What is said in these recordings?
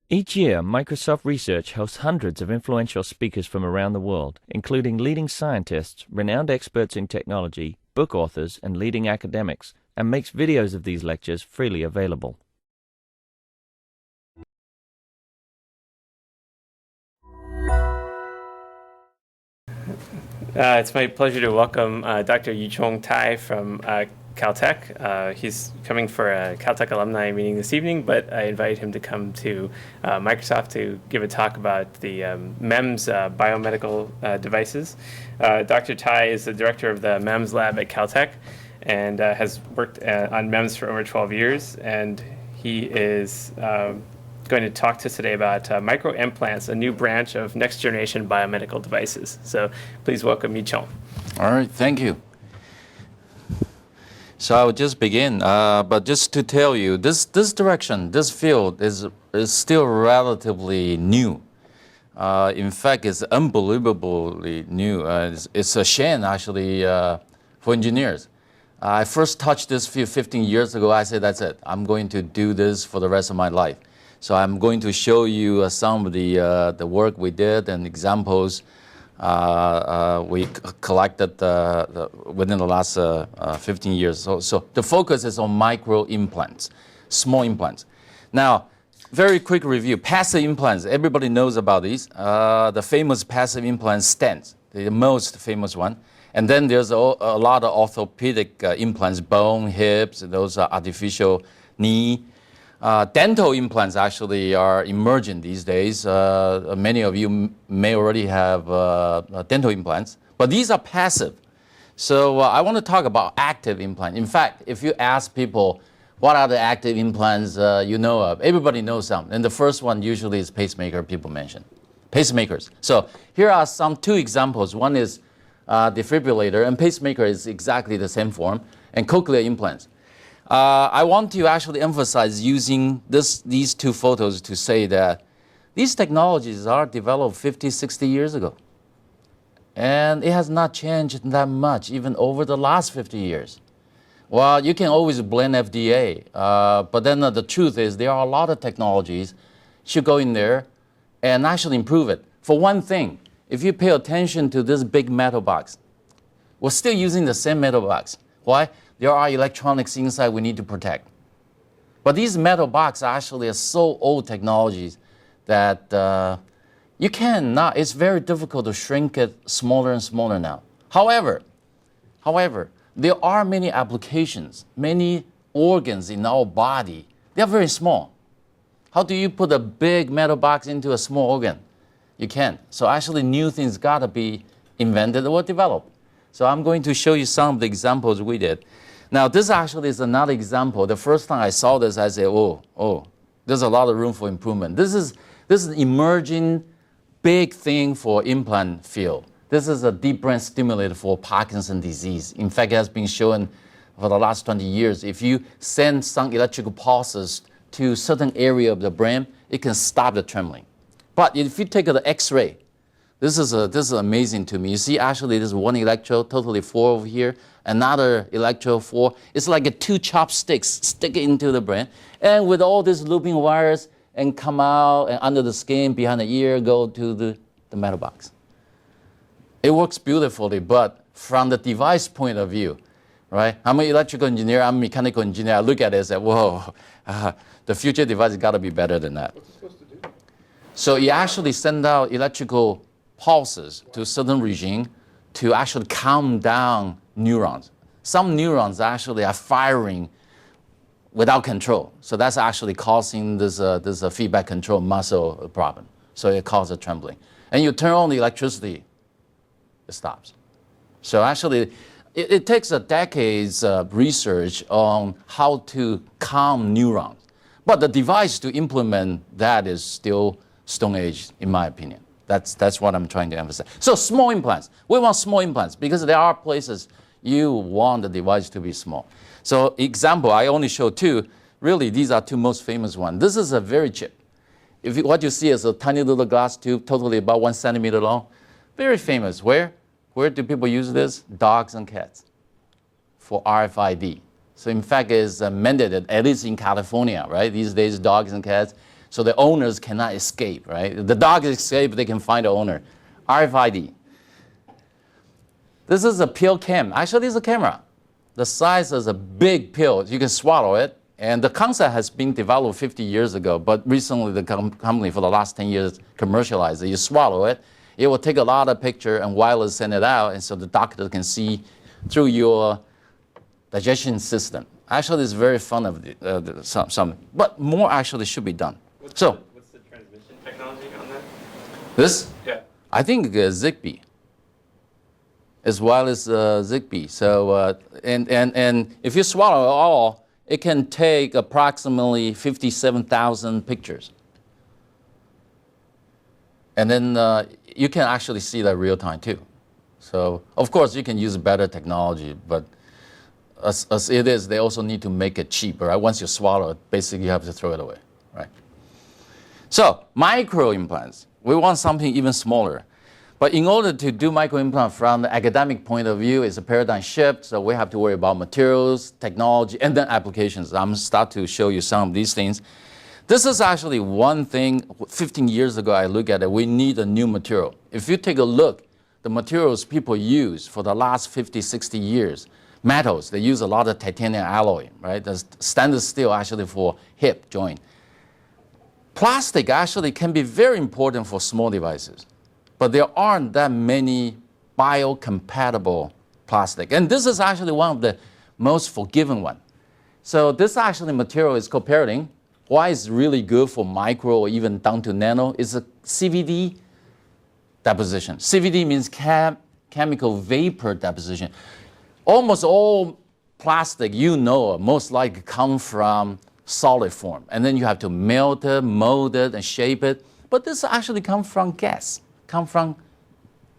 Each year, Microsoft Research hosts hundreds of influential speakers from around the world, including leading scientists, renowned experts in technology, book authors, and leading academics, and makes videos of these lectures freely available. It's my pleasure to welcome Dr. Yichong Tai from Caltech. He's coming for a Caltech alumni meeting this evening, but I invited him to come to Microsoft to give a talk about the MEMS biomedical devices. Dr. Tai is the director of the MEMS lab at Caltech and has worked on MEMS for over 12 years, and he is going to talk to us today about micro-implants, a new branch of next-generation biomedical devices. So please welcome Yichong. All right, thank you. So I will just begin, but just to tell you, this direction, this field is still relatively new. In fact, it's unbelievably new. It's a shame, actually, for engineers. I first touched this field 15 years ago. I said, that's it. I'm going to do this for the rest of my life. So I'm going to show you some of the work we did and examples we collected within the last 15 years. So the focus is on micro implants, small implants. Now, very quick review. Passive implants, everybody knows about these. The famous passive implant stents, the most famous one. And then there's a lot of orthopedic implants, bone, hips, those are artificial knee. Dental implants actually are emerging these days. Many of you may already have dental implants, but these are passive. So I want to talk about active implant. In fact, if you ask people, what are the active implants you know of? Everybody knows some. And the first one usually is pacemaker, people mention. Pacemakers. So here are two examples. One is defibrillator, and pacemaker is exactly the same form, and cochlear implants. I want to actually emphasize using these two photos to say that these technologies are developed 50, 60 years ago. And it has not changed that much, even over the last 50 years. Well, you can always blame FDA, but then the truth is there are a lot of technologies should go in there and actually improve it. For one thing, if you pay attention to this big metal box, we're still using the same metal box. Why? There are electronics inside we need to protect. But these metal boxes actually are so old technologies that you cannot, it's very difficult to shrink it smaller and smaller now. However, there are many applications, many organs in our body. They are very small. How do you put a big metal box into a small organ? You can't. So actually new things got to be invented or developed. So I'm going to show you some of the examples we did. Now, this actually is another example. The first time I saw this, I said, oh, there's a lot of room for improvement. This is an emerging big thing for implant field. This is a deep brain stimulator for Parkinson's disease. In fact, it has been shown for the last 20 years. If you send some electrical pulses to a certain area of the brain, it can stop the trembling. But if you take the X-ray, this is amazing to me. You see, actually, there's one electrode, totally 4 over here, another electrode 4. It's like two chopsticks stick into the brain. And with all these looping wires and come out and under the skin, behind the ear, go to the metal box. It works beautifully, but from the device point of view, right? I'm an electrical engineer, I'm a mechanical engineer. I look at it and say, whoa, the future device has got to be better than that. What's it supposed to do? So you actually send out electrical pulses to a certain regime to actually calm down neurons. Some neurons actually are firing without control. So that's actually causing this feedback control muscle problem. So it causes trembling. And you turn on the electricity, it stops. So actually, it takes a decades of research on how to calm neurons. But the device to implement that is still Stone Age, in my opinion. That's what I'm trying to emphasize. So small implants. We want small implants because there are places you want the device to be small. So example, I only show two. Really, these are two most famous ones. This is a very cheap. What you see is a tiny little glass tube, totally about 1 centimeter long. Very famous. Where do people use this? Dogs and cats for RFID. So in fact, it's mandated, at least in California, right? These days, dogs and cats. So the owners cannot escape, right? The dog escape, they can find the owner. RFID. This is a pill cam. Actually, it's a camera. The size is a big pill. You can swallow it. And the concept has been developed 50 years ago, but recently the company for the last 10 years commercialized it. You swallow it, it will take a lot of picture and wireless send it out, and so the doctor can see through your digestion system. Actually, it's very fun of some, but more actually should be done. What's the transmission technology on that? This? Yeah. I think Zigbee, as well as Zigbee. So, and if you swallow it all, it can take approximately 57,000 pictures. And then you can actually see that real time too. So, of course, you can use better technology, but as it is, they also need to make it cheap, right? Once you swallow it, basically you have to throw it away, right? So, micro implants, we want something even smaller. But in order to do microimplant from the academic point of view, it's a paradigm shift. So we have to worry about materials, technology, and then applications. I'm going to start to show you some of these things. This is actually one thing, 15 years ago, I look at it, we need a new material. If you take a look, the materials people use for the last 50, 60 years, metals, they use a lot of titanium alloy, right? The standard steel actually for hip joint. Plastic actually can be very important for small devices. But there aren't that many biocompatible plastic. And this is actually one of the most forgiving one. So this actually material is coperitin. Why it's really good for micro or even down to nano is a CVD deposition. CVD means chemical vapor deposition. Almost all plastic you know most likely come from solid form. And then you have to melt it, mold it, and shape it. But this actually comes from gas. Come from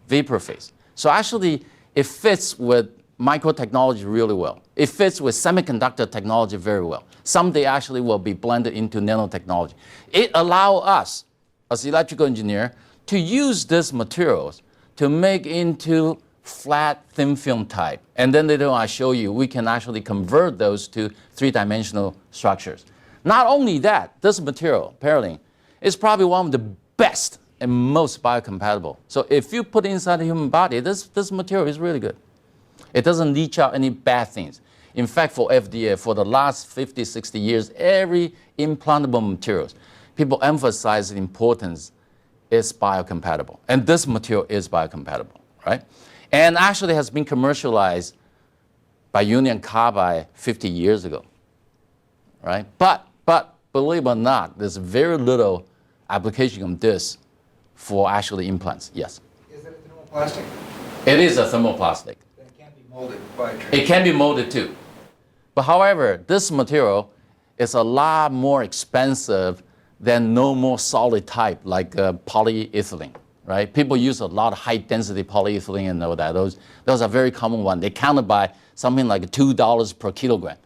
vapor phase. So actually, it fits with microtechnology really well. It fits with semiconductor technology very well. Someday actually will be blended into nanotechnology. It allows us, as electrical engineer, to use these materials to make into flat thin film type. And then later on I show you, we can actually convert those to three-dimensional structures. Not only that, this material, paraling, is probably one of the best and most biocompatible. So if you put inside the human body, this material is really good. It doesn't leach out any bad things. In fact, for FDA, for the last 50, 60 years, every implantable materials, people emphasize the importance is biocompatible. And this material is biocompatible, right? And actually has been commercialized by Union Carbide 50 years ago, right? But believe it or not, there's very little application of this for actually implants, yes. Is it a thermoplastic? It is a thermoplastic. Then it can't be molded by a It can be molded too. But however, this material is a lot more expensive than normal solid type like polyethylene, right? People use a lot of high density polyethylene and all that. Those are very common ones. They counted by something like $2 per kilogram.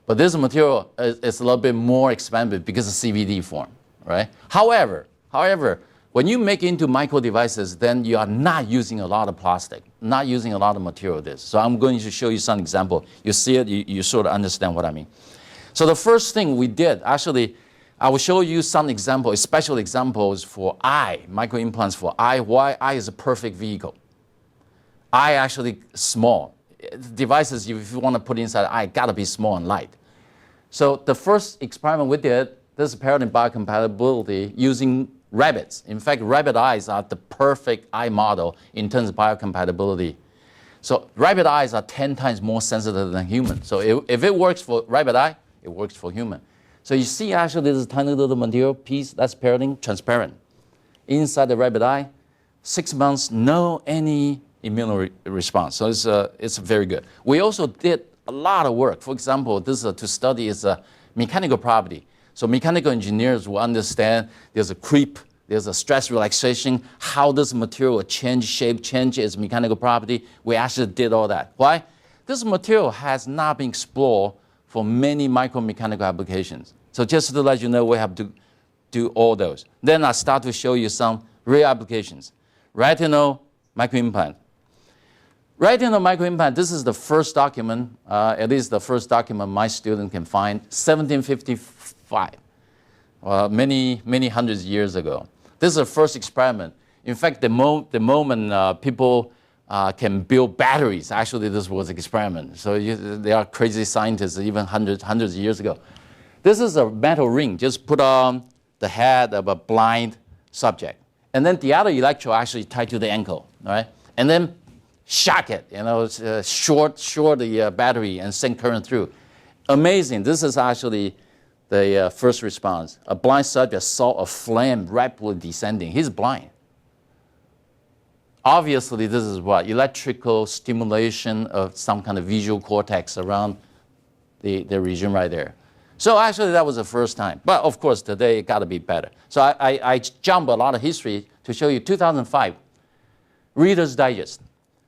But this material is a little bit more expensive because of CVD form, right? However, when you make into micro devices, then you are not using a lot of plastic, not using a lot of material of this. So I'm going to show you some example. You see it, you sort of understand what I mean. So the first thing we did, actually, I will show you some examples, special examples for eye, micro implants for eye, why eye is a perfect vehicle. Eye actually small. Devices, if you want to put inside eye, gotta be small and light. So the first experiment we did, this is paradigm biocompatibility using rabbits. In fact, rabbit eyes are the perfect eye model in terms of biocompatibility. So rabbit eyes are 10 times more sensitive than human. So if it works for rabbit eye, it works for human. So you see actually this tiny little material piece, that's paradigm transparent. Inside the rabbit eye, 6 months, no any immune response. So it's very good. We also did a lot of work. For example, this to study is a mechanical property. So mechanical engineers will understand there's a creep, there's a stress relaxation, how this material will change shape, change its mechanical property. We actually did all that. Why? This material has not been explored for many micromechanical applications. So just to let you know, we have to do all those. Then I start to show you some real applications. Retinal microimplant. Retinal microimplant, this is the first document, at least the first document my student can find, 1755. many hundreds of years ago. This is the first experiment. In fact, the moment people can build batteries, actually this was an experiment. So there are crazy scientists even hundreds of years ago. This is a metal ring, just put on the head of a blind subject. And then the other electrode actually tied to the ankle, right? And then shock it, short the battery and send current through. Amazing. This is actually the first response. A blind subject saw a flame rapidly descending. He's blind. Obviously, this is what? Electrical stimulation of some kind of visual cortex around the region right there. So actually, that was the first time. But of course, today it got to be better. So I jump a lot of history to show you 2005, Reader's Digest,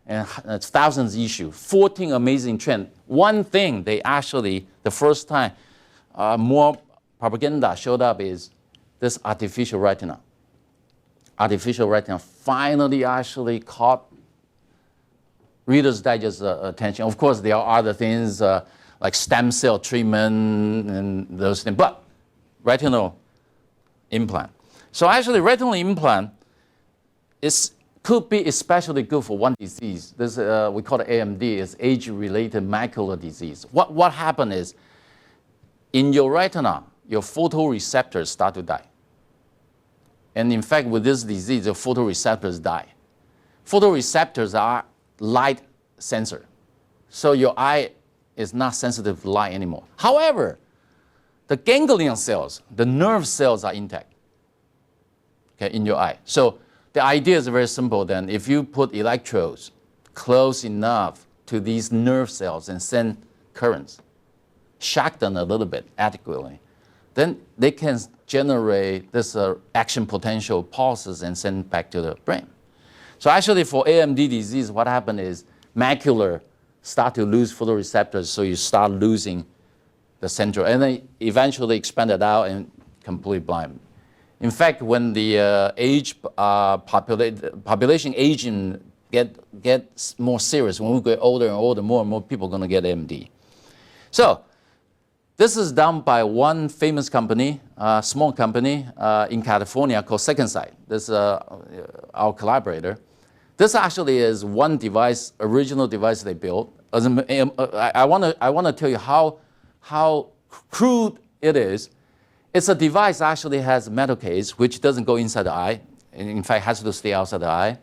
and it's thousands issue, 14 amazing trends. One thing they actually, the first time, more propaganda showed up is this artificial retina. Artificial retina finally actually caught Reader's Digest attention. Of course, there are other things like stem cell treatment and those things, but retinal implant. So actually, retinal implant could be especially good for one disease. This we call it AMD. It's age-related macular disease. What happened is, in your retina, your photoreceptors start to die. And in fact, with this disease, the photoreceptors die. Photoreceptors are light sensor. So your eye is not sensitive to light anymore. However, the ganglion cells, the nerve cells are intact, okay, in your eye. So the idea is very simple then. If you put electrodes close enough to these nerve cells and send currents, shock them a little bit adequately, then they can generate this action potential pulses and send back to the brain. So actually for AMD disease, what happened is macular start to lose photoreceptors, so you start losing the central, and then eventually expanded out and completely blind. In fact, when the population aging gets more serious, when we get older and older, more and more people are going to get AMD. So this is done by one famous company, small company in California called Second Sight. This is our collaborator. This actually is one device, original device they built. I want to tell you how crude it is. It's a device actually has a metal case which doesn't go inside the eye, and in fact has to stay outside the eye.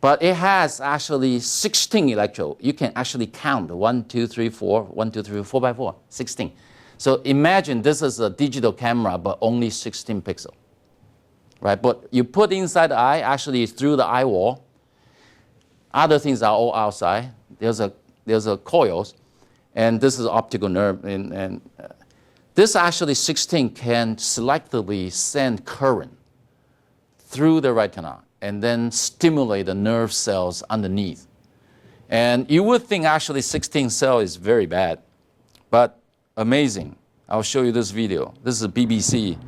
But it has actually 16 electrodes. You can actually count 1, 2, 3, 4, 1, 2, 3, 4 by 4, 16. So imagine this is a digital camera, but only 16 pixels, right? But you put inside the eye, actually through the eye wall. Other things are all outside. There's a coils, and this is optical nerve, and this actually 16 can selectively send current through the retina and then stimulate the nerve cells underneath. And you would think actually 16 cell is very bad, but amazing. I'll show you this video. This is BBC.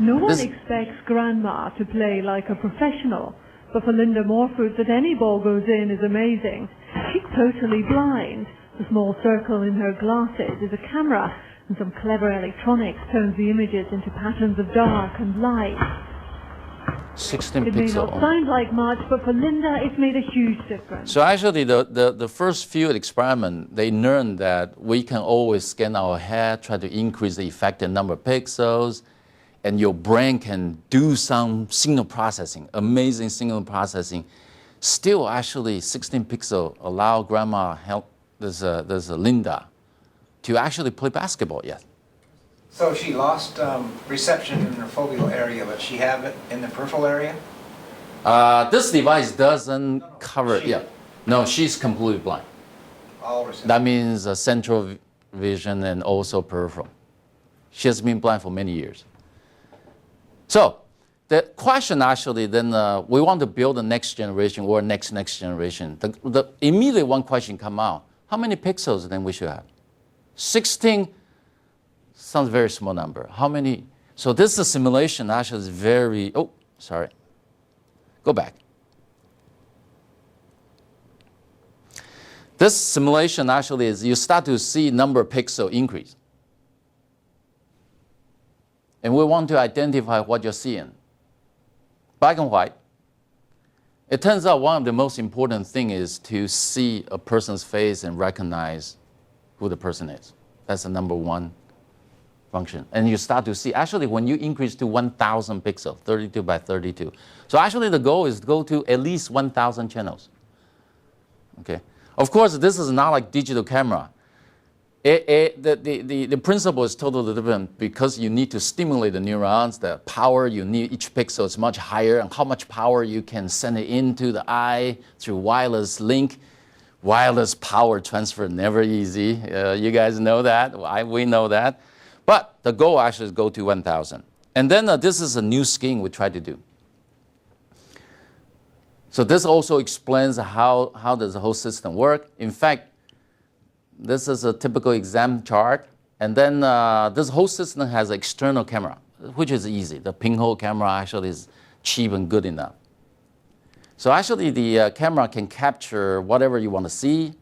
No one expects Grandma to play like a professional, but for Linda Morford, that any ball goes in is amazing. She's totally blind. The small circle in her glasses is a camera, and some clever electronics turns the images into patterns of dark and light. 16 It may pixel. not sound like much, but for Linda, it's made a huge difference. So actually, the first field experiment, they learned that we can always scan our head, try to increase the effective number of pixels, and your brain can do some signal processing, amazing signal processing. Still, actually, 16 pixel allow Grandma help. There's a Linda to actually play basketball. Yes. So she lost reception in her foveal area, but she have it in the peripheral area? This device doesn't cover. Yeah. No, she's completely blind. All reception. That means central vision and also peripheral. She has been blind for many years. So the question actually then, we want to build the next generation or next generation. The immediate one question come out, how many pixels then we should have? 16 sounds very small number. How many? So this is simulation actually is very, oh, sorry. Go back. This simulation actually is, you start to see number of pixel increase. And we want to identify what you're seeing. Black and white. It turns out one of the most important things is to see a person's face and recognize who the person is. That's the number one function. And you start to see, actually, when you increase to 1,000 pixels, 32 by 32. So actually, the goal is to go to at least 1,000 channels. Okay. Of course, this is not like digital camera. The principle is totally different because you need to stimulate the neurons. The power you need, each pixel is much higher, and how much power you can send it into the eye through wireless link. Wireless power transfer, never easy. You guys know that. We know that. But the goal actually is go to 1,000. And then this is a new scheme we try to do. So this also explains how does the whole system work. In fact, this is a typical exam chart. And then this whole system has an external camera, which is easy. The pinhole camera actually is cheap and good enough. So actually the camera can capture whatever you want to see.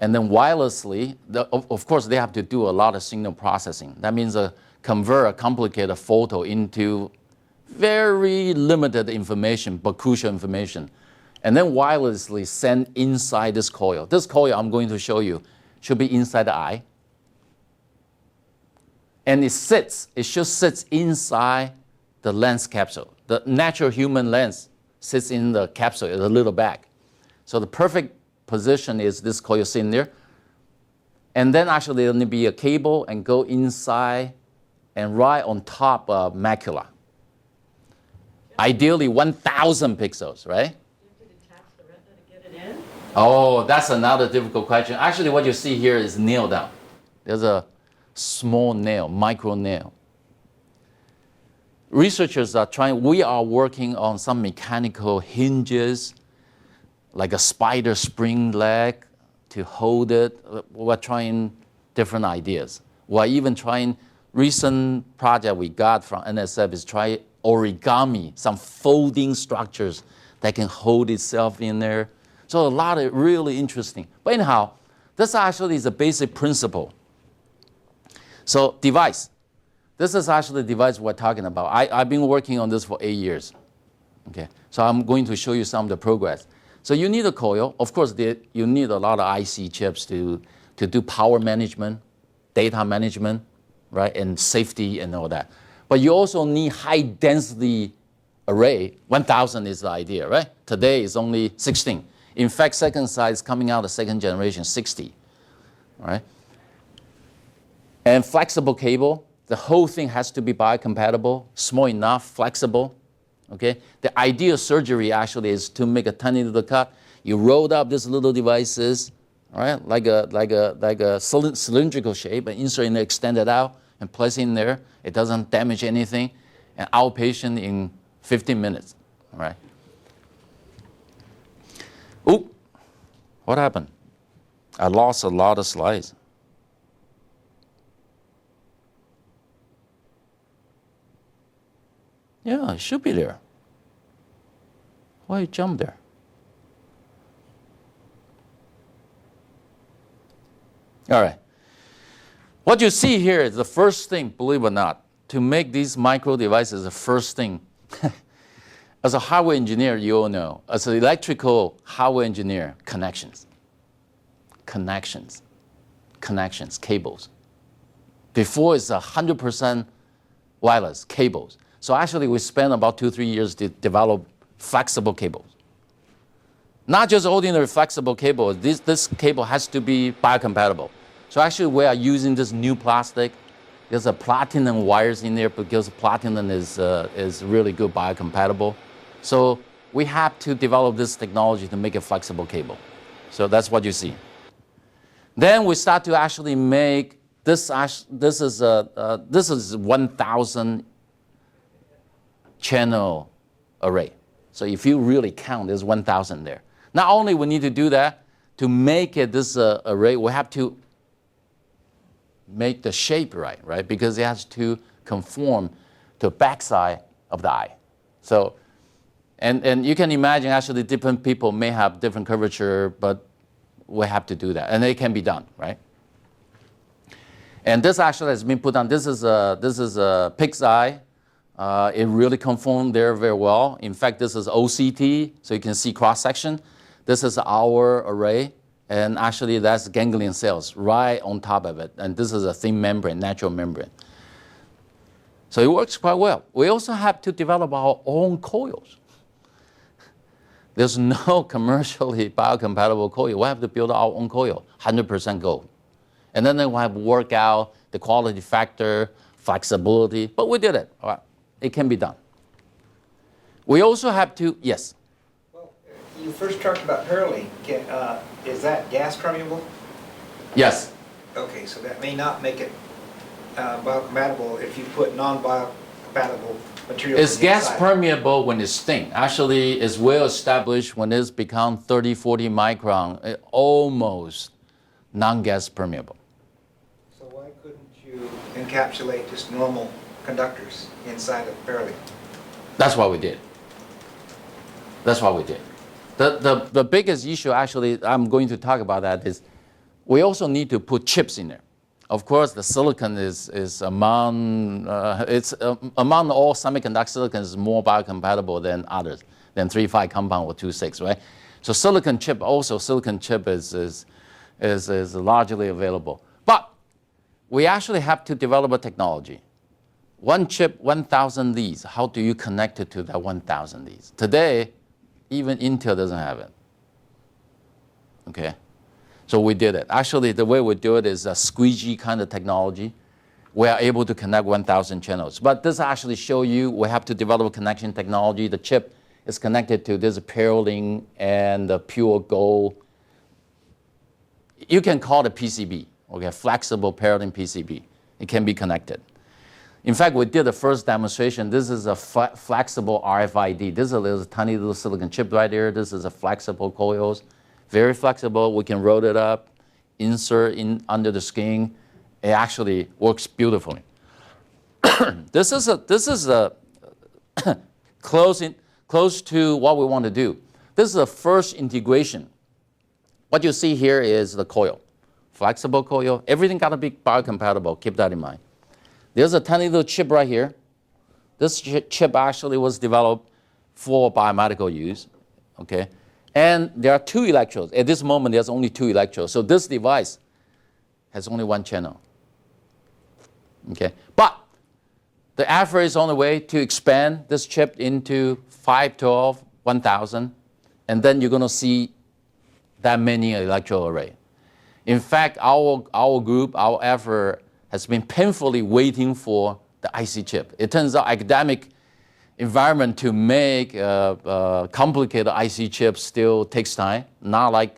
And then wirelessly, of course, they have to do a lot of signal processing. That means convert a complicated photo into very limited information, but crucial information. And then wirelessly send inside this coil. This coil I'm going to show you should be inside the eye. And it just sits inside the lens capsule. The natural human lens sits in the capsule, a little bag. So the perfect position is this coil sitting there. And then actually there'll be a cable and go inside and right on top of macula. Ideally 1,000 pixels, right? Oh, that's another difficult question. Actually, what you see here is nail down. There's a small nail, micro nail. Researchers are we are working on some mechanical hinges, like a spider spring leg to hold it. We're trying different ideas. We're even trying, recent project we got from NSF is try origami, some folding structures that can hold itself in there. So a lot of really interesting. But anyhow, this actually is a basic principle. So device. This is actually the device we're talking about. I've been working on this for 8 years. Okay, so I'm going to show you some of the progress. So you need a coil. Of course, you need a lot of IC chips to do power management, data management, right, and safety and all that. But you also need high density array. 1,000 is the idea, right? Today is only 16. In fact, second size coming out of second generation, 60, right? And flexible cable, the whole thing has to be biocompatible, small enough, flexible, okay? The ideal surgery actually is to make a tiny little cut. You rolled up these little devices, all right, like a cylindrical shape, and insert in there, extend it out, and place it in there. It doesn't damage anything, and outpatient in 15 minutes, all right? Oop, what happened? I lost a lot of slides. Yeah, it should be there. Why you jump there? All right. What you see here is the first thing, believe it or not, to make these micro devices, the first thing. As a hardware engineer, you all know. As an electrical hardware engineer, connections, cables. Before it's 100% wireless, cables. So actually we spent about 2-3 years to develop flexible cables. Not just ordinary flexible cable, this cable has to be biocompatible. So actually we are using this new plastic. There's a platinum wires in there because platinum is really good biocompatible. So we have to develop this technology to make a flexible cable. So that's what you see. Then we start to actually make this is 1,000 channel array. So if you really count, there's 1,000 there. Not only we need to do that, to make it this array, we have to make the shape right? Because it has to conform to the backside of the eye. So, and you can imagine actually different people may have different curvature, but we have to do that, and it can be done, right? And this actually has been put on. This is a pig's eye. It really conformed there very well. In fact, this is OCT, so you can see cross section. This is our array, and actually that's ganglion cells right on top of it. And this is a thin membrane, natural membrane. So it works quite well. We also have to develop our own coils. There's no commercially biocompatible coil. We have to build our own coil, 100% gold. And then we have to work out the quality factor, flexibility, but we did it. All right. It can be done. We also have to, yes? Well, you first talked about Hurley. Is that gas permeable? Yes. Okay, so that may not make it biocompatible if you put non-biocompatible materials. It's gas permeable when it's thin. Actually, it's well established when it's become 30, 40 micron, almost non-gas permeable. So why couldn't you encapsulate just normal conductors inside of Hurley? That's what we did. That's what we did. The biggest issue, actually, I'm going to talk about that, is we also need to put chips in there. Of course, the silicon is among among all semiconductor silicon is more biocompatible than others, than 3,5 compound or 2,6, right? So silicon chip is largely available. But we actually have to develop a technology. One chip, 1,000 leads. How do you connect it to that 1,000 leads? Today, even Intel doesn't have it. Okay? So we did it. Actually, the way we do it is a squeegee kind of technology. We are able to connect 1,000 channels. But this actually show you we have to develop a connection technology. The chip is connected to this Parylene and the pure gold. You can call it PCB, okay? Flexible Parylene PCB. It can be connected. In fact, we did the first demonstration. This is a flexible RFID. This is a little, tiny little silicon chip right there. This is a flexible coils. Very flexible. We can roll it up, insert in under the skin. It actually works beautifully. This is close to what we want to do. This is the first integration. What you see here is the coil, flexible coil. Everything got to be biocompatible. Keep that in mind. There's a tiny little chip right here. This chip actually was developed for biomedical use, okay? And there are 2 electrodes. At this moment, there's only 2 electrodes. So this device has only 1 channel, okay? But the effort is on the way to expand this chip into 512, 1,000, and then you're going to see that many electrode array. In fact, our group, our effort has been painfully waiting for the IC chip. It turns out academic environment to make complicated IC chips still takes time. Not like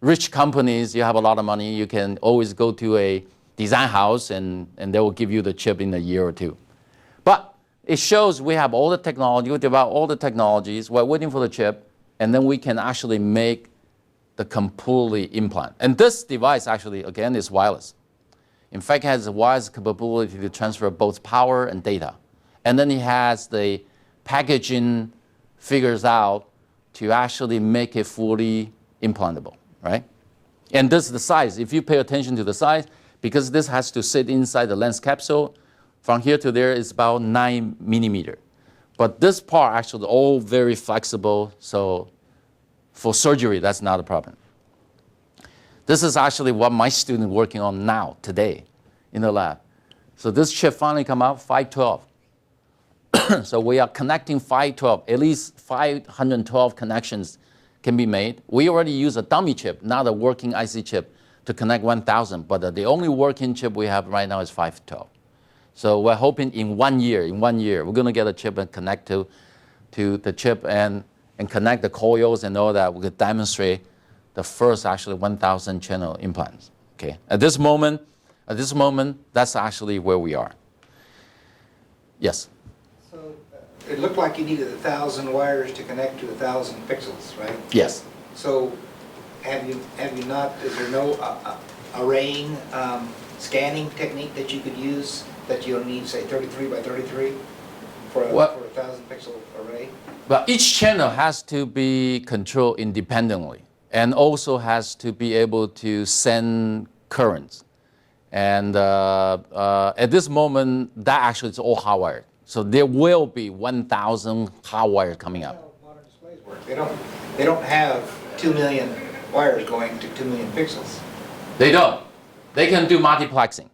rich companies, you have a lot of money, you can always go to a design house and they will give you the chip in a year or 2. But it shows we have all the technology, we develop all the technologies, we're waiting for the chip, and then we can actually make the completely implant. And this device actually, again, is wireless. In fact, it has a wireless capability to transfer both power and data. And then it has the packaging figures out to actually make it fully implantable, right? And this is the size. If you pay attention to the size, because this has to sit inside the lens capsule, from here to there is about 9 millimeter. But this part actually all very flexible, so for surgery, that's not a problem. This is actually what my student working on now, today, in the lab. So this chip finally come out, 512. So we are connecting 512, at least 512 connections can be made. We already use a dummy chip, not a working IC chip, to connect 1,000, but the only working chip we have right now is 512. So we're hoping in 1 year, we're gonna get a chip and connect to the chip and connect the coils and all that. We could demonstrate the first actually 1,000 channel implants. Okay. At this moment, that's actually where we are. Yes. So it looked like you needed 1,000 wires to connect to 1,000 pixels, right? Yes. So have you not? Is there no arraying scanning technique that you could use that you'll need, say, 33 by 33 for a 1,000 pixel array? Well, each channel has to be controlled independently and also has to be able to send currents. And at this moment, that actually is all hardwired. So there will be 1,000 hardwire coming up. That's how modern displays work. They don't have 2 million wires going to 2 million pixels. They don't. They can do multiplexing.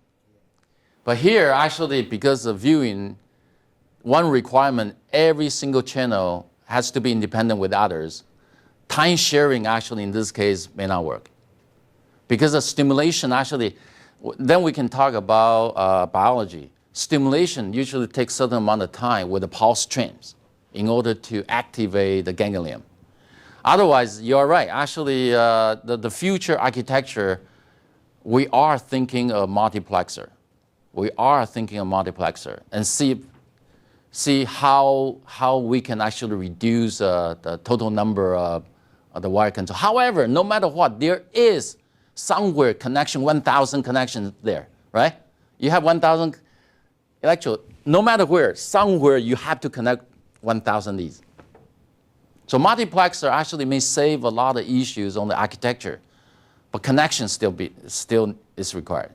But here, actually, because of viewing, one requirement, every single channel has to be independent with others. Time sharing, actually, in this case, may not work. Because of stimulation, actually, then we can talk about biology. Stimulation usually takes a certain amount of time with the pulse streams in order to activate the ganglion. Otherwise, you're right. Actually, the future architecture, we are thinking of multiplexer. We are thinking of multiplexer and see how we can actually reduce the total number of the wire control. However, no matter what, there is somewhere connection, 1,000 connections there, right? You have 1,000 electrode. No matter where, somewhere you have to connect 1,000 of these. So multiplexer actually may save a lot of issues on the architecture, but connection still is required.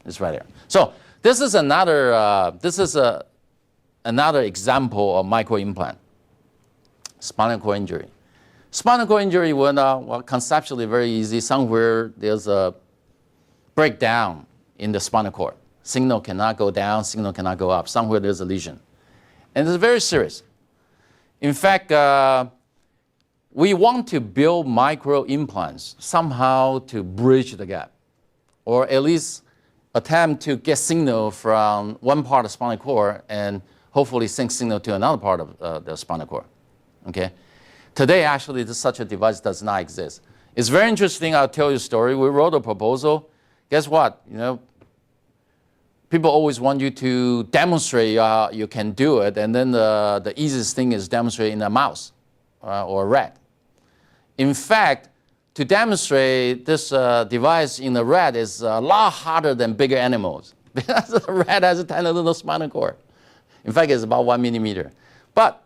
It's right there. So this is another another example of micro-implant, spinal cord injury. Spinal cord injury, well, conceptually very easy. Somewhere there's a breakdown in the spinal cord. Signal cannot go down, signal cannot go up. Somewhere there's a lesion. And it's very serious. In fact, we want to build micro implants somehow to bridge the gap, or at least attempt to get signal from one part of the spinal cord and hopefully send signal to another part of the spinal cord. Okay? Today, actually, such a device does not exist. It's very interesting. I'll tell you a story. We wrote a proposal. Guess what? People always want you to demonstrate you can do it, and then the easiest thing is demonstrate in a mouse or a rat. In fact, to demonstrate this device in a rat is a lot harder than bigger animals because the rat has a tiny little spinal cord. In fact, it's about 1 millimeter. But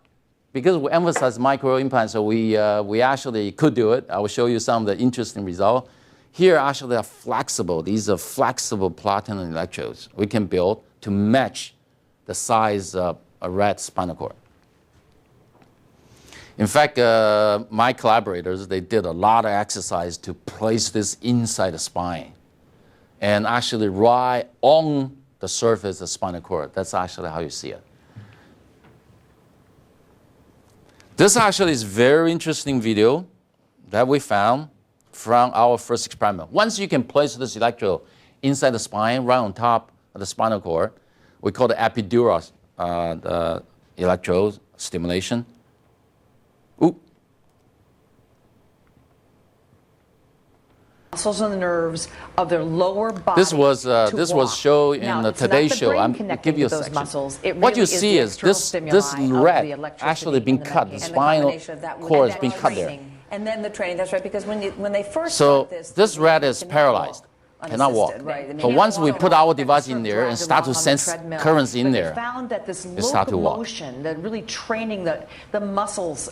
because we emphasize micro implants, so we actually could do it. I will show you some of the interesting results. Here, actually, are flexible. These are flexible platinum electrodes we can build to match the size of a rat spinal cord. In fact, my collaborators, they did a lot of exercise to place this inside the spine and actually right on the surface of the spinal cord. That's actually how you see it. This actually is very interesting video that we found from our first experiment. Once you can place this electrode inside the spine, right on top of the spinal cord, we call it epidural electrode stimulation. Oop. Muscles and the nerves of their lower body. This was shown in the Today Show. I'm going to give you a section. What you see is this rat actually being cut. The spinal cord is being cut there. And then the training, that's right, because when they first so start this rat is paralyzed, cannot walk. Right. But once we put our device in there and start to sense currents in there, found that this it start to walk. locomotion, that really training the muscles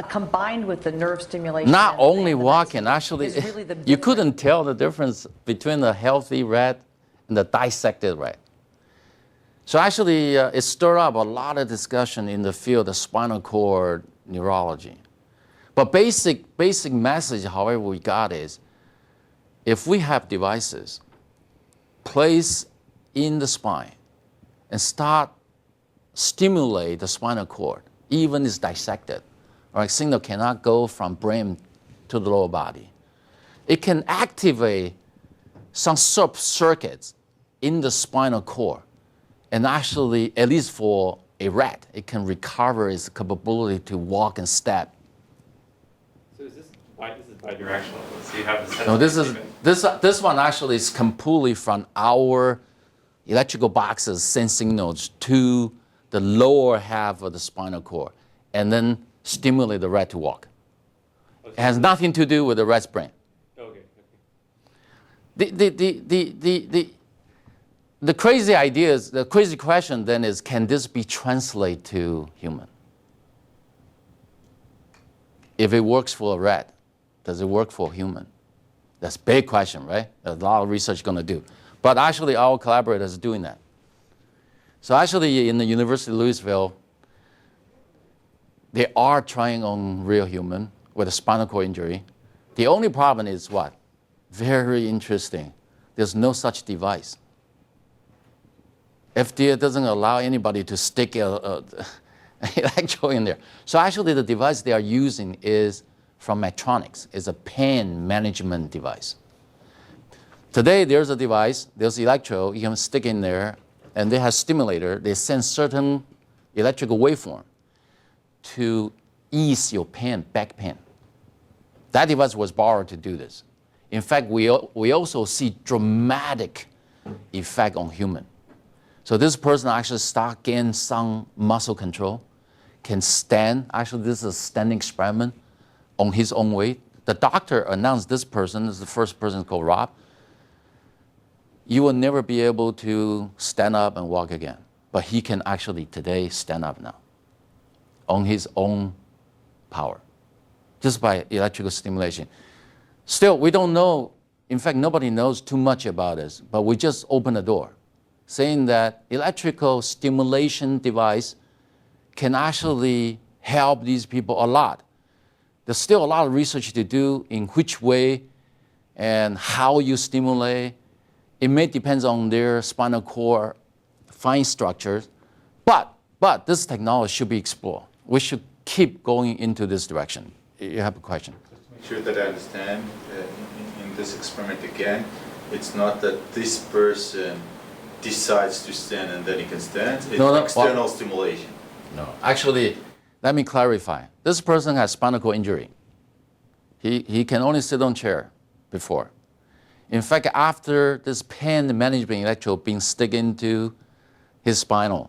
combined with the nerve stimulation. Not and only the walking, medicine actually, is really the you difference. couldn't tell the difference between the healthy rat and the dissected rat. So actually, it stirred up a lot of discussion in the field of spinal cord neurology. But basic message, however, we got is, if we have devices placed in the spine and start stimulate the spinal cord, even it's dissected, right? Signal cannot go from brain to the lower body. It can activate some sub-circuits in the spinal cord, and actually, at least for a rat, it can recover its capability to walk and step. So is this bidirectional? So you have the No, this one actually is completely from our electrical boxes send signals to the lower half of the spinal cord and then stimulate the rat to walk. Okay. It has nothing to do with the rat's brain. Okay. The crazy idea is, the crazy question then is, can this be translated to human? If it works for a rat, does it work for a human? That's a big question, right? There's a lot of research going to do. But actually, our collaborators are doing that. So actually, in the University of Louisville, they are trying on real human with a spinal cord injury. The only problem is what? Very interesting. There's no such device. FDA doesn't allow anybody to stick an electrode in there. So actually, the device they are using is from Medtronic. It's a pain management device. Today, there's a device, there's electrode, you can stick in there, and they have stimulator. They send certain electrical waveform to ease your pain, back pain. That device was borrowed to do this. In fact, we also see dramatic effect on human. So this person actually start gain some muscle control, can stand. Actually, this is a standing experiment on his own weight. The doctor announced this person is the first person called Rob. You will never be able to stand up and walk again. But he can actually today stand up now on his own power, just by electrical stimulation. Still, we don't know. In fact, nobody knows too much about this, but we just opened the door, saying that electrical stimulation device can actually help these people a lot. There's still a lot of research to do in which way and how you stimulate. It may depend on their spinal cord fine structures, but this technology should be explored. We should keep going into this direction. You have a question? Just to make sure that I understand, in this experiment again, it's not that this person decides to stand and then he can stand. It's external stimulation. No. Actually, let me clarify. This person has spinal cord injury. He can only sit on chair before. In fact, after this pain management electrode being stuck into his spine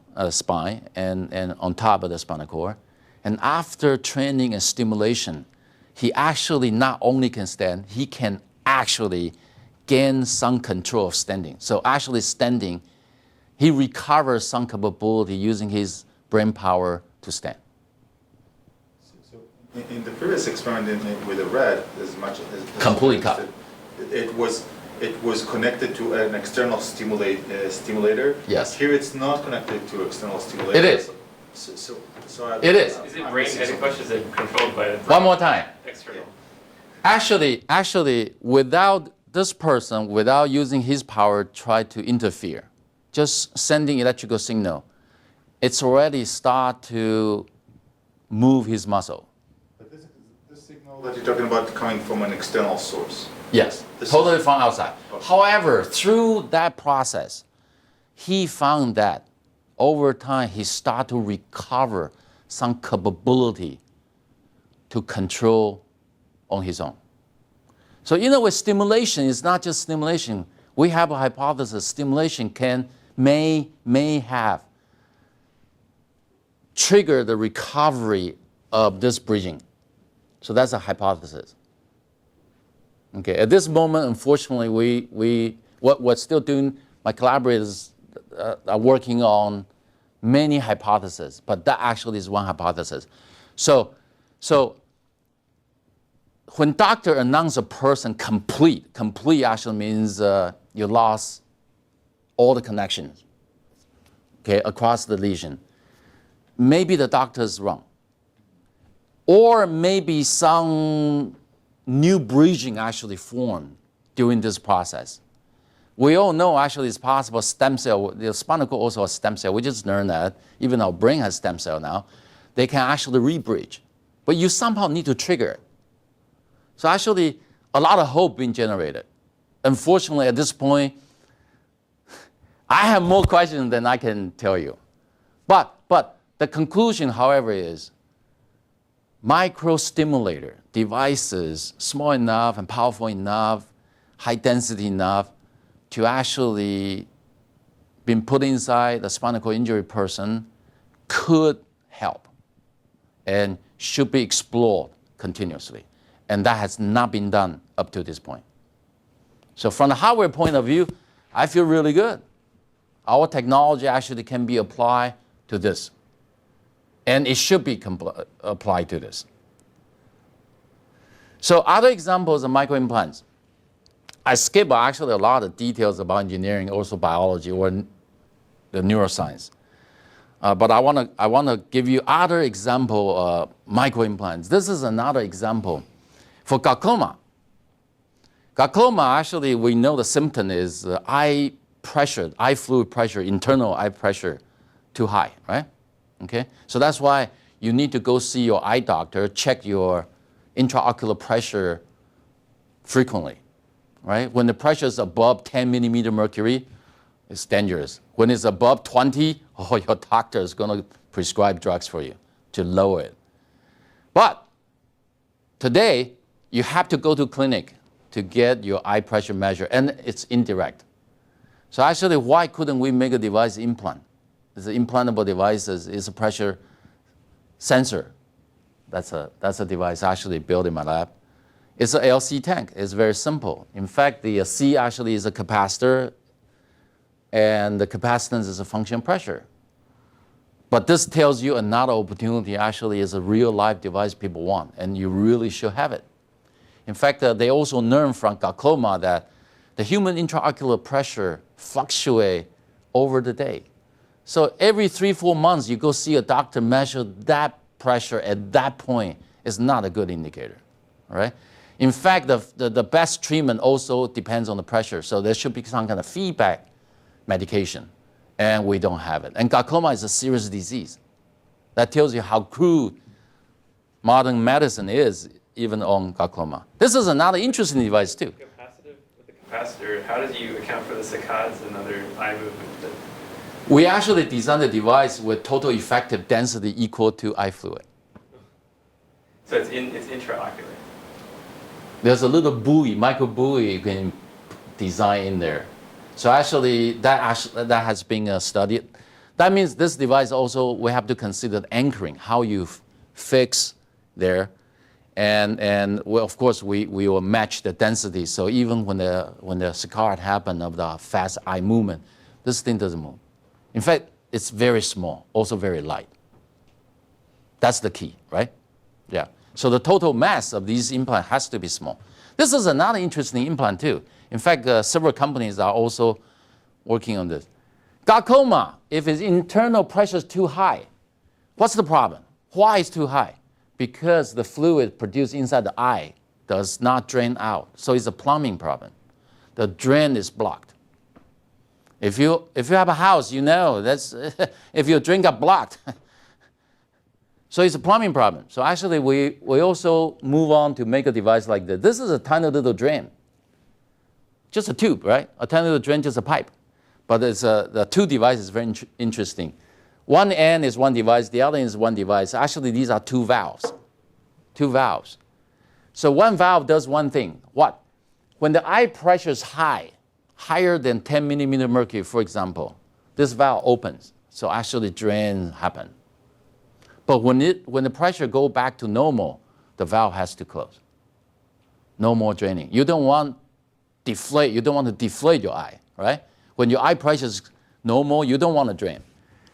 and on top of the spinal cord, and after training and stimulation, he actually not only can stand, he can actually gain some control of standing. So actually standing, he recovers some capability using his brain power to stand. So in the previous experiment with the red, as much as completely cut. It was connected to an external stimulator. Yes. Here it's not connected to external stimulator. It is. It is. Is it brain? The question is it controlled by the brain? One more time. External. Actually, without this person, without using his power, try to interfere, just sending electrical signal, it's already start to move his muscle. But this signal that you're talking about coming from an external source. Yes, totally from outside. Okay. However, through that process, he found that over time he started to recover some capability to control on his own. So in a way, stimulation is not just stimulation. We have a hypothesis stimulation may have triggered the recovery of this bridging. So that's a hypothesis. Okay, at this moment, unfortunately, what we're still doing, my collaborators are working on many hypotheses, but that actually is one hypothesis. So when doctor announce a person complete actually means you lost all the connections, okay, across the lesion. Maybe the doctor is wrong. Or maybe some new bridging actually formed during this process. We all know actually it's possible stem cell, the spinal cord also has stem cell. We just learned that. Even our brain has stem cell now. They can actually re-bridge. But you somehow need to trigger it. So actually, a lot of hope being generated. Unfortunately, at this point, I have more questions than I can tell you. But the conclusion, however, is micro-stimulator devices, small enough and powerful enough, high density enough to actually been put inside the spinal cord injury person could help and should be explored continuously. And that has not been done up to this point. So from the hardware point of view, I feel really good. Our technology actually can be applied to this. And it should be applied to this. So other examples of microimplants. I skip actually a lot of details about engineering, also biology or the neuroscience. But I want to give you other example, microimplants. This is another example for glaucoma. Glaucoma, actually, we know the symptom is eye pressure, eye fluid pressure, internal eye pressure too high, right? Okay, so that's why you need to go see your eye doctor, check your intraocular pressure frequently, right? When the pressure is above 10 millimeter mercury, it's dangerous. When it's above 20, oh, your doctor is going to prescribe drugs for you to lower it. But today, you have to go to clinic to get your eye pressure measured, and it's indirect. So actually, why couldn't we make a device implant? It's an implantable device. It's a pressure sensor. That's a device actually built in my lab. It's an LC tank. It's very simple. In fact, the C actually is a capacitor, and the capacitance is a function pressure. But this tells you another opportunity actually is a real life device people want, and you really should have it. In fact, they also learned from glaucoma that the human intraocular pressure fluctuates over the day. So every 3-4 months, you go see a doctor, measure that pressure at that point is not a good indicator, all right? In fact, the best treatment also depends on the pressure. So there should be some kind of feedback medication, and we don't have it. And glaucoma is a serious disease. That tells you how crude modern medicine is, even on glaucoma. This is another interesting device too. With the capacitor, how did you account for the saccades and other eye movement? We actually designed the device with total effective density equal to eye fluid. So it's intraocular. There's a little buoy, micro buoy you can design in there. So actually, that has been studied. That means this device also, we have to consider anchoring, how you fix there. And well, of course, we will match the density. So even when the saccade happen of the fast eye movement, this thing doesn't move. In fact, it's very small, also very light. That's the key, right? Yeah. So the total mass of these implants has to be small. This is another interesting implant too. In fact, several companies are also working on this. Glaucoma, if its internal pressure is too high, what's the problem? Why is too high? Because the fluid produced inside the eye does not drain out. So it's a plumbing problem. The drain is blocked. If you have a house, you know that's if your drain got blocked. So it's a plumbing problem. So actually, we also move on to make a device like this. This is a tiny little drain. Just a tube, right? A tiny little drain, just a pipe. But it's the two devices very interesting. One end is one device, the other end is one device. Actually, these are two valves. Two valves. So one valve does one thing. What? When the eye pressure is high, higher than 10 millimeter mercury, for example, this valve opens. So actually drain happen. But when the pressure go back to normal, the valve has to close. No more draining. You don't want to deflate your eye, right? When your eye pressure is normal, you don't want to drain.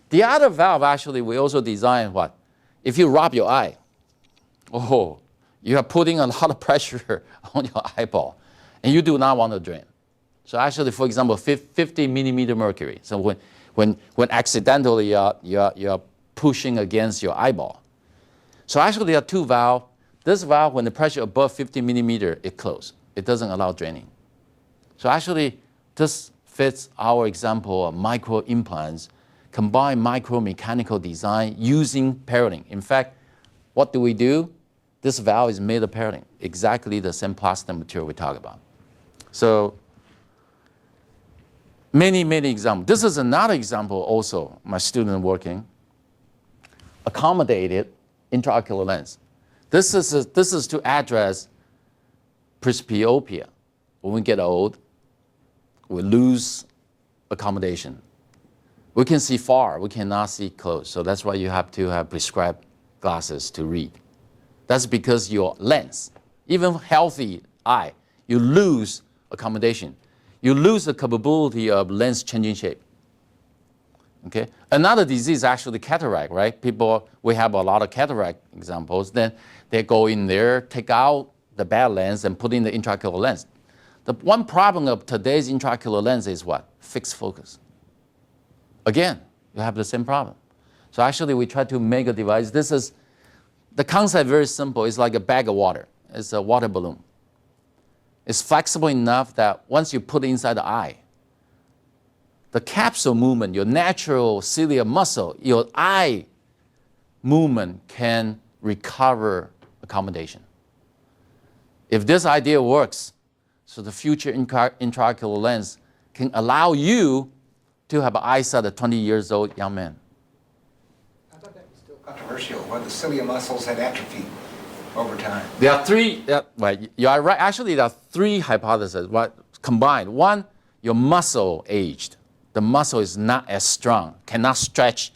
The other valve, actually, we also design what? If you rub your eye, oh, you are putting a lot of pressure on your eyeball, and you do not want to drain. So actually, for example, 50 millimeter mercury. So when accidentally you're pushing against your eyeball. So actually, there are two valves. This valve, when the pressure above 50 millimeter, it closes. It doesn't allow draining. So actually, this fits our example of micro implants, combine micro-mechanical design using paralleling. In fact, what do? This valve is made of paralleling, exactly the same plastic material we talk about. So many examples. This is another example also, my student working, accommodated intraocular lens. This is to address presbyopia. When we get old, we lose accommodation. We can see far, we cannot see close. So that's why you have to have prescribed glasses to read. That's because your lens, even healthy eye, you lose accommodation. You lose the capability of lens changing shape. Okay? Another disease is actually cataract, right? We have a lot of cataract examples. Then they go in there, take out the bad lens and put in the intraocular lens. The one problem of today's intraocular lens is what? Fixed focus. Again, you have the same problem. So actually, we try to make a device. This is, the concept very simple. It's like a bag of water. It's a water balloon. It's flexible enough that once you put it inside the eye, the capsule movement, your natural ciliary muscle, your eye movement can recover accommodation. If this idea works, so the future intraocular lens can allow you to have an eyesight at 20 years old young man. I thought that was still controversial, whether the cilia muscles had atrophied over time. There are three, well, you are right. Actually, there are three hypotheses combined. One, your muscle aged. The muscle is not as strong, cannot stretch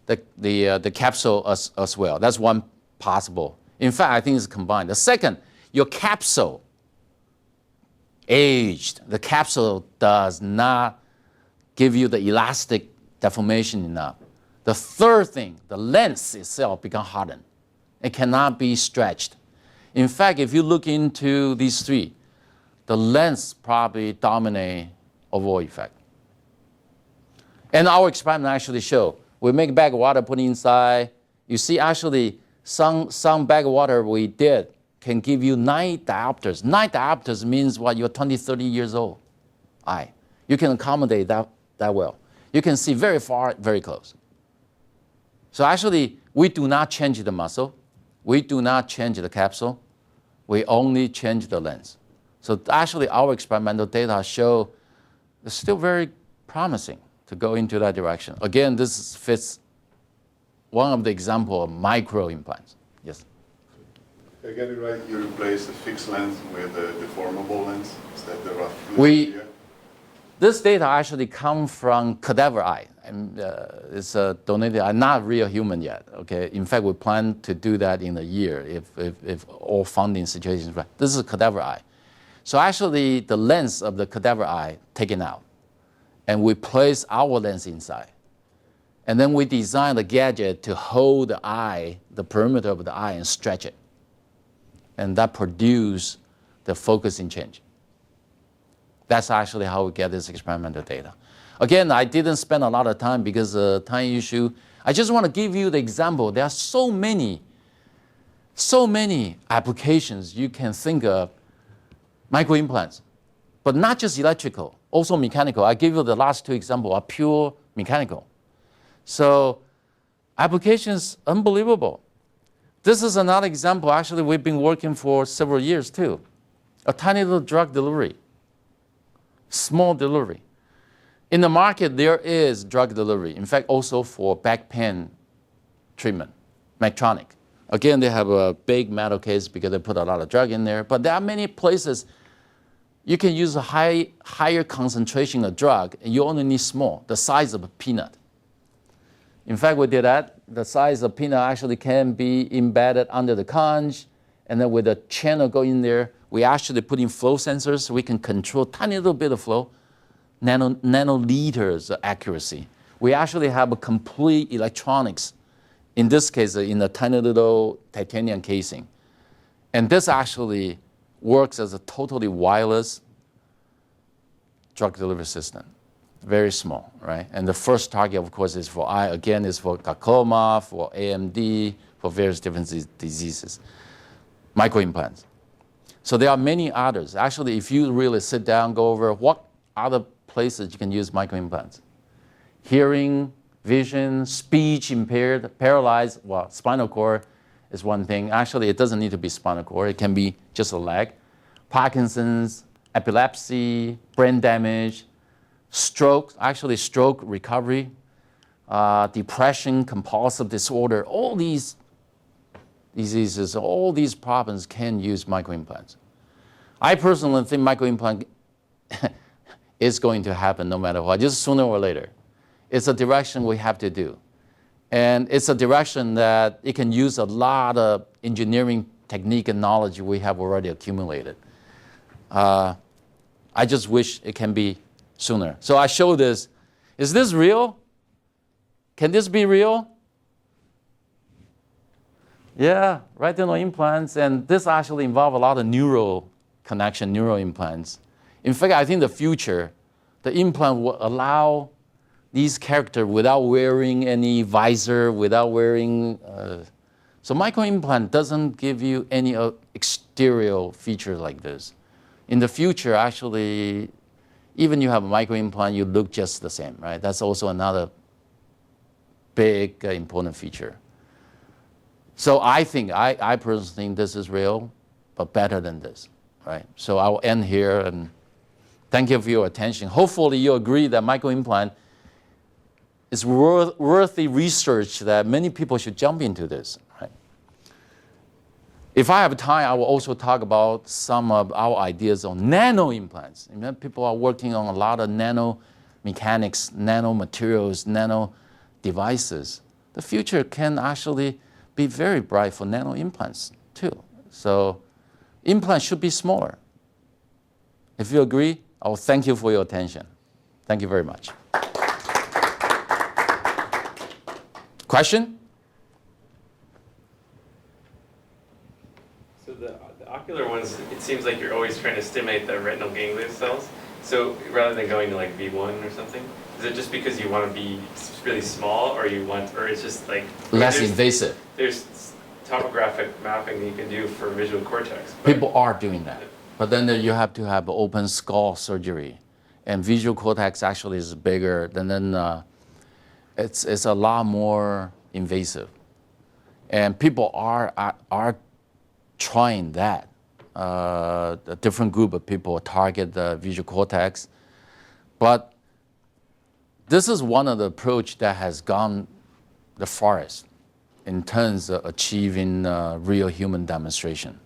the capsule as well. That's one possible. In fact, I think it's combined. The second, your capsule aged. The capsule does not give you the elastic deformation enough. The third thing, the lens itself become hardened. It cannot be stretched. In fact, if you look into these three, the lens probably dominate overall effect. And our experiment actually show, we make a bag of water, put inside. You see actually some bag of water we did can give you 9 diopters. 9 diopters means what, you're 20, 30 years old eye. You can accommodate that well. You can see very far, very close. So actually, we do not change the muscle. We do not change the capsule. We only change the lens. So actually, our experimental data show it's still very promising to go into that direction. Again, this fits one of the example of micro implants. Yes? If I get it right, you replace the fixed lens with a deformable lens? Is that the rough idea? This data actually come from cadaver eye. And, it's donated, not real human yet. Okay. In fact, we plan to do that in a year if all funding situations right. This is a cadaver eye. So actually, the lens of the cadaver eye taken out, and we place our lens inside, and then we design the gadget to hold the eye, the perimeter of the eye, and stretch it, and that produce the focusing change. That's actually how we get this experimental data. Again, I didn't spend a lot of time because of time issue. I just want to give you the example. There are so many applications you can think of microimplants, but not just electrical, also mechanical. I give you the last two examples are pure mechanical. So applications unbelievable. This is another example. Actually, we've been working for several years too. A tiny little drug delivery. Small delivery. In the market, there is drug delivery. In fact, also for back pain treatment, Medtronic. Again, they have a big metal case because they put a lot of drug in there. But there are many places you can use a higher concentration of drug, and you only need small, the size of a peanut. In fact, we did that. The size of peanut actually can be embedded under the conch, and then with a channel go in there, we actually put in flow sensors so we can control tiny little bit of flow, nanoliters of accuracy. We actually have a complete electronics, in this case, in a tiny little titanium casing. And this actually works as a totally wireless drug delivery system. Very small, right? And the first target, of course, is for eye. Again, is for glaucoma, for AMD, for various different diseases. Microimplants. So there are many others. Actually, if you really sit down, go over what other places you can use microimplants. Hearing, vision, speech impaired, paralyzed, well, spinal cord is one thing. Actually, it doesn't need to be spinal cord. It can be just a leg. Parkinson's, epilepsy, brain damage, stroke, actually stroke recovery, depression, compulsive disorder, all these diseases, all these problems can use microimplants. I personally think microimplant is going to happen no matter what, just sooner or later. It's a direction we have to do. And it's a direction that it can use a lot of engineering technique and knowledge we have already accumulated. I just wish it can be sooner. So I show this. Is this real? Can this be real? Yeah, retinal implants, and this actually involves a lot of neural connection neural implants. In fact, I think the future, the implant will allow these characters without wearing any visor, without wearing. So micro-implant doesn't give you any exterior feature like this. In the future, actually, even you have a micro-implant, you look just the same, right? That's also another big important feature. So I personally think this is real, but better than this, right? So I will end here and thank you for your attention. Hopefully you agree that micro-implant is worthy research, that many people should jump into this, right? If I have time, I will also talk about some of our ideas on nano implants. You know, people are working on a lot of nano mechanics, nano materials, nano devices. The future can actually be very bright for nano implants too. So implants should be smaller. If you agree, I will thank you for your attention. Thank you very much. Question? So the ocular ones, it seems like you're always trying to stimulate the retinal ganglion cells. So rather than going to like V1 or something, is it just because you want to be really small, or it's just like less invasive? There's topographic mapping that you can do for visual cortex. People are doing that, but then you have to have open skull surgery, and visual cortex actually is bigger. And then it's a lot more invasive, and people are trying that. A different group of people target the visual cortex, but this is one of the approach that has gone the farthest in terms of achieving real human demonstration.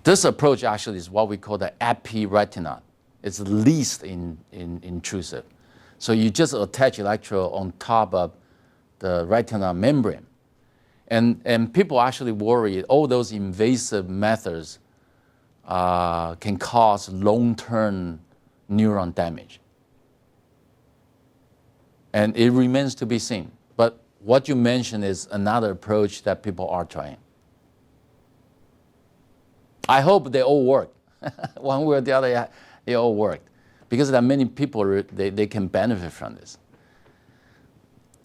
This approach actually is what we call the epi-retina. It's least intrusive. So you just attach electrode on top of the retina membrane. And people actually worry all those invasive methods can cause long-term neuron damage. And it remains to be seen. But what you mentioned is another approach that people are trying. I hope they all work. One way or the other, they all work. Because there are many people, they can benefit from this.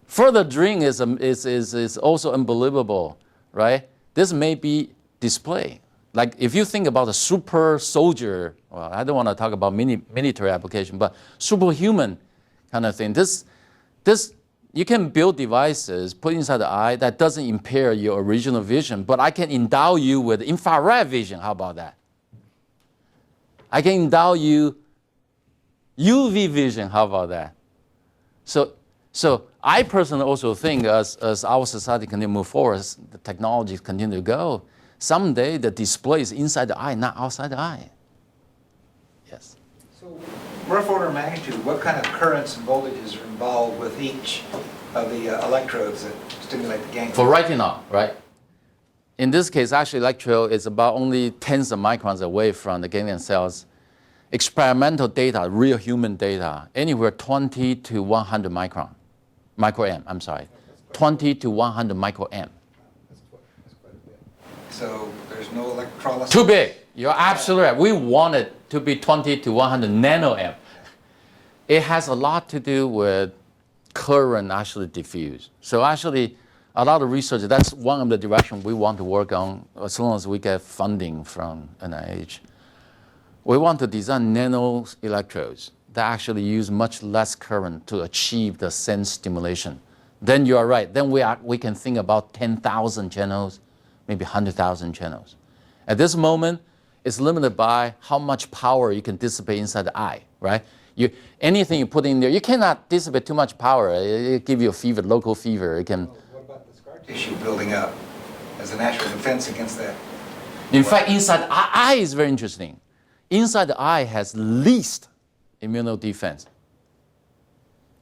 Further dream is also unbelievable, right? This may be display. Like if you think about a super soldier, well, I don't want to talk about military application, but superhuman kind of thing. This you can build devices, put inside the eye that doesn't impair your original vision, but I can endow you with infrared vision. How about that? I can endow you UV vision. How about that? So I personally also think as our society continue to move forward, as the technologies continue to go, someday the display is inside the eye, not outside the eye. Yes. So rough order of magnitude, what kind of currents and voltages are involved with each of the electrodes that stimulate the ganglion? For retinal, right? In this case, actually, electrode is about only tens of microns away from the ganglion cells. Experimental data, real human data, anywhere 20 to 100 micro-amp, I'm sorry. 20 to 100 micro-amp. That's quite a bit. So there's no electrolysis? Too big. You're absolutely right. We want it to be 20 to 100 nano-amp. It has a lot to do with current actually diffuse. So actually, a lot of research, that's one of the directions we want to work on as long as we get funding from NIH. We want to design nano electrodes that actually use much less current to achieve the sense stimulation. Then you are right. Then we can think about 10,000 channels, maybe 100,000 channels. At this moment, it's limited by how much power you can dissipate inside the eye, right? Anything you put in there, you cannot dissipate too much power. It give you a fever, local fever. It can. What about the scar tissue building up as a natural defense against that? In fact, inside the eye is very interesting. Inside the eye has least immunodefense.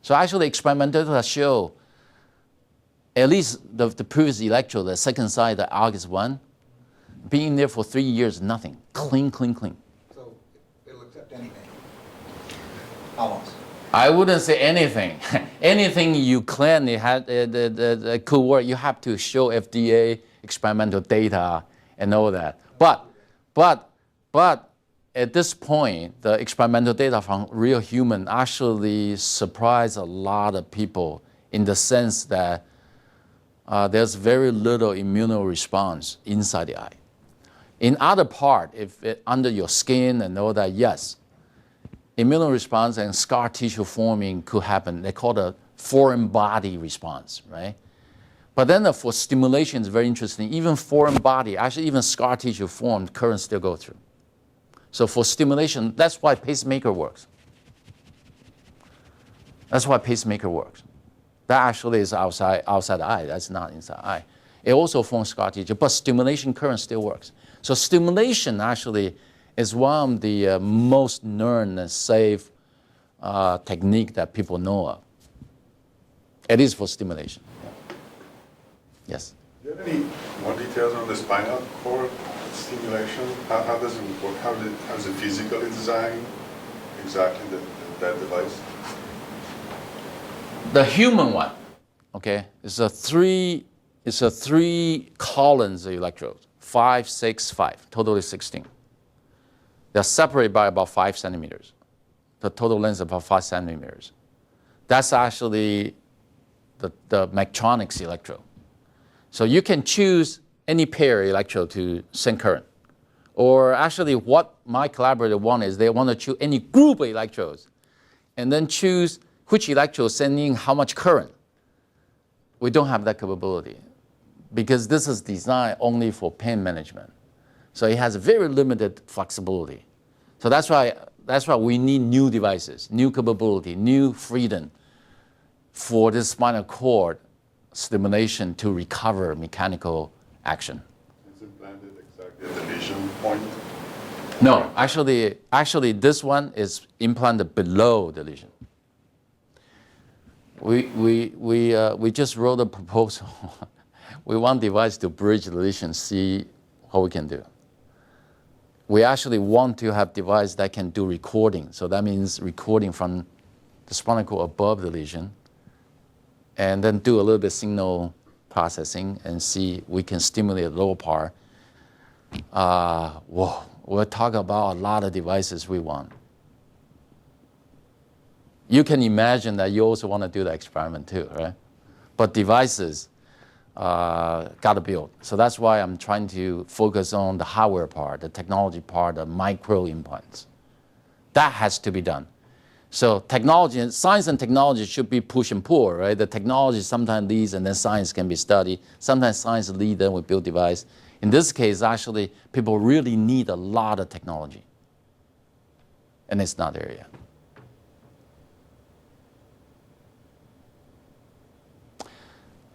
So actually, experimental data show at least the previous electrode, the second side, the August one, being there for 3 years, nothing. Clean, clean, clean. So it'll accept anything? Almost. I wouldn't say anything. Anything you claim it could work, you have to show FDA experimental data and all that. But at this point, the experimental data from real human actually surprised a lot of people in the sense that there's very little immune response inside the eye. In other part, if under your skin and all that, yes, immune response and scar tissue forming could happen. They call it foreign body response, right? But then for stimulation, it's very interesting. Even foreign body, actually even scar tissue formed, current still go through. So for stimulation, that's why pacemaker works. That's why pacemaker works. That actually is outside the eye. That's not inside the eye. It also forms scar tissue, but stimulation current still works. So stimulation actually is one of the most known and safe technique that people know of. It is for stimulation. Yeah. Yes? Do you have any more details on the spinal cord stimulation? How does it work? How is it physically designed exactly that device? The human one, okay, is a three columns of electrodes, 5, 6, 5, totally 16. They're separated by about 5 centimeters. The total length is about 5 centimeters. That's actually the Medtronic's electrode. So you can choose any pair electrode to send current. Or actually what my collaborator want is they want to choose any group of electrodes and then choose which electrode sending how much current. We don't have that capability because this is designed only for pain management. So it has very limited flexibility. So that's why we need new devices, new capability, new freedom for this spinal cord stimulation to recover mechanical action. It's implanted exactly at the lesion point? No, actually this one is implanted below the lesion. We just wrote a proposal. We want device to bridge the lesion, see what we can do. We actually want to have device that can do recording. So that means recording from the spinal cord above the lesion and then do a little bit signal processing and see we can stimulate the lower part. We'll talk about a lot of devices we want. You can imagine that you also want to do the experiment too, right? But devices got to build. So that's why I'm trying to focus on the hardware part, the technology part, the micro implants. That has to be done. So technology, science and technology should be push and pull, right? The technology sometimes leads and then science can be studied. Sometimes science leads, then we build device. In this case, actually, people really need a lot of technology. And it's not there yet.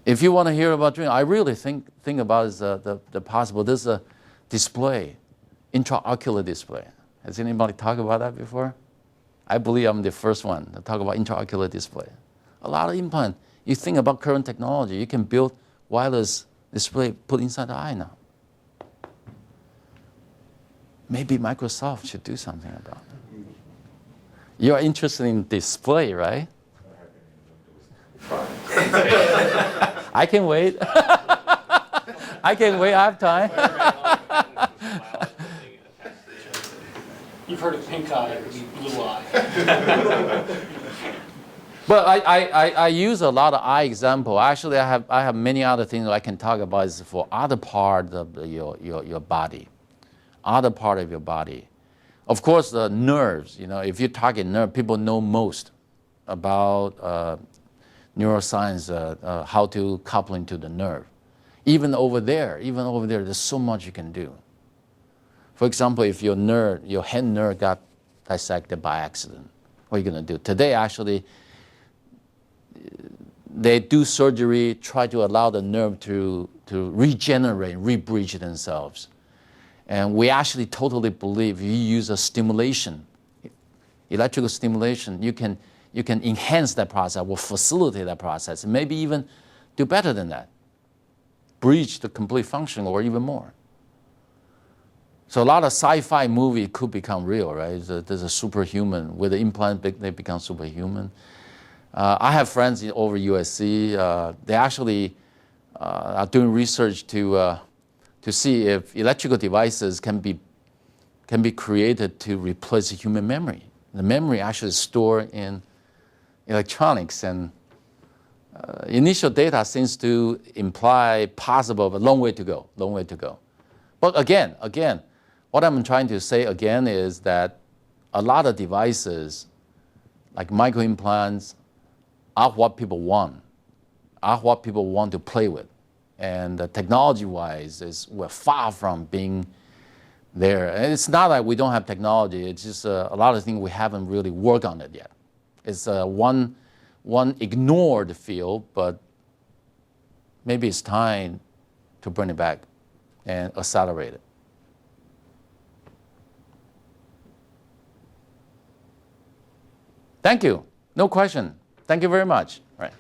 If you want to hear about dream, I really think about is the possible. There's a display, intraocular display. Has anybody talked about that before? I believe I'm the first one to talk about intraocular display. A lot of implant. You think about current technology, you can build wireless display put inside the eye now. Maybe Microsoft should do something about it. You're interested in display, right? I can wait. I can wait. I have time. You've heard of pink eye, it would be blue eye. But I use a lot of eye example. Actually, I have many other things I can talk about is for other part of your body. Other part of your body. Of course, the nerves, if you target nerve, people know most about neuroscience, how to couple into the nerve. Even over there, there's so much you can do. For example, if your head nerve got dissected by accident, what are you going to do? Today, actually, they do surgery, try to allow the nerve to regenerate, rebridge themselves. And we actually totally believe you use a stimulation, electrical stimulation, you can enhance that process or facilitate that process, and maybe even do better than that. Bridge the complete function or even more. So a lot of sci-fi movie could become real, right? There's a superhuman. With the implant, they become superhuman. I have friends over USC. They actually are doing research to see if electrical devices can be can be created to replace human memory. The memory actually is stored in electronics, and initial data seems to imply possible, but long way to go, long way to go. But again, what I'm trying to say again is that a lot of devices, like microimplants, are what people want, to play with. And technology-wise, we're far from being there. And it's not that we don't have technology, it's just a lot of things we haven't really worked on it yet. It's one ignored field, but maybe it's time to bring it back and accelerate it. Thank you. No question. Thank you very much. All right.